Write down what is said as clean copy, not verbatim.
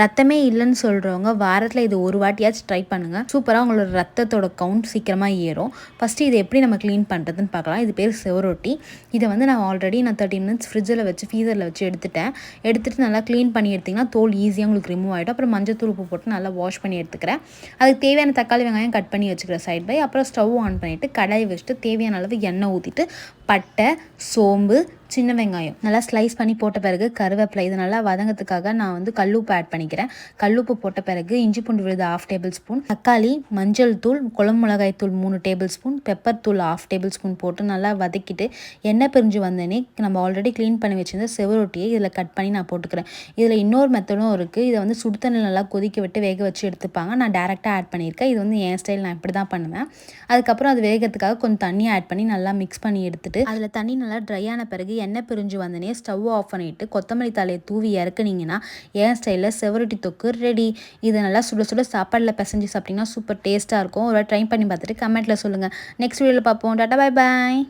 ரத்தமே இல்லைன்னு சொல்கிறவங்க வாரத்தில் இது ஒரு வாட்டியாச்சும் ட்ரை பண்ணுங்கள். சூப்பராக உங்களோட ரத்தத்தோட கவுண்ட் சீக்கிரமாக ஏறும். ஃபஸ்ட்டு இதை எப்படி நம்ம க்ளீன் பண்ணுறதுன்னு பார்க்கலாம். இது பேர் செவரொட்டி. இதை வந்து நான் ஆல்ரெடி 30 மினிட்ஸ் ஃப்ரிட்ஜில் வச்சு ஃப்ரீசரில் வச்சு எடுத்துகிட்டு நல்லா க்ளீன் பண்ணி எடுத்திங்கன்னா தோல் ஈஸியாக உங்களுக்கு ரிமூவ் ஆகிடும். அப்புறம் மஞ்சத்தூள் உப்பு போட்டு நல்லா வாஷ் பண்ணி எடுத்துக்கிறேன். அதுக்கு தேவையான தக்காளி வெங்காயம் கட் பண்ணி வச்சுக்கிறேன் சைட் பை. அப்புறம் ஸ்டவ் ஆன் பண்ணிவிட்டு கடாயை வச்சுட்டு தேவையான அளவு எண்ணெய் ஊற்றிட்டு பட்டை, சோம்பு, சின்ன வெங்காயம் நல்லா ஸ்லைஸ் பண்ணி போட்ட பிறகு கருவேப்பிலை இது நல்லா வதங்கிறதுக்காக நான் வந்து கல்லுப்பு ஆட் பண்ணிக்கிறேன். கல்லுப்பு போட்ட பிறகு இஞ்சி பூண்டு விழுது 1/2 டேபிள் ஸ்பூன், தக்காளி, மஞ்சள் தூள், குழம்பு மிளகாய் தூள் 3 டேபிள் ஸ்பூன், பெப்பர் தூள் 1/2 டேபிள் ஸ்பூன் போட்டு நல்லா வதக்கிட்டு எண்ணெய் பிரிஞ்சு வந்தோடனே நம்ம ஆல்ரெடி க்ளீன் பண்ணி வச்சிருந்த செவரொட்டியை இதில் கட் பண்ணி நான் போட்டுக்கிறேன். இதில் இன்னொரு மெத்தடும் இருக்குது. இதை வந்து சுடு தண்ணி நல்லா கொதிக்க விட்டு வேக வச்சு எடுத்துப்பாங்க. நான் டேரெக்டாக ஆட் பண்ணியிருக்கேன். இது வந்து என் ஸ்டைல், நான் இப்படி தான் பண்ணுவேன். அதுக்கப்புறம் அது வேகிறதுக்காக கொஞ்சம் தண்ணி ஆட் பண்ணி நல்லா மிக்ஸ் பண்ணி எடுத்துட்டு அதில் தண்ணி நல்லா ட்ரை ஆன பிறகு எண்ணெய் பிரிஞ்சு வந்தனே ஸ்டவ் ஆஃப் பண்ணிவிட்டு கொத்தமல்லி தலையை தூவி இறக்குனீங்கன்னா என் ஸ்டைலில் செவரொட்டி தொக்கு ரெடி. இதை நல்லா சுட சுட சாப்பாடில் பிசைஞ்சு சாப்பிட்டிங்கன்னா சூப்பர் டேஸ்ட்டாக இருக்கும். ஒரு ட்ரை பண்ணி பார்த்துட்டு கமெண்ட்டில் சொல்லுங்கள். நெக்ஸ்ட் வீடியோவில் பார்ப்போம். Tata, bye bye.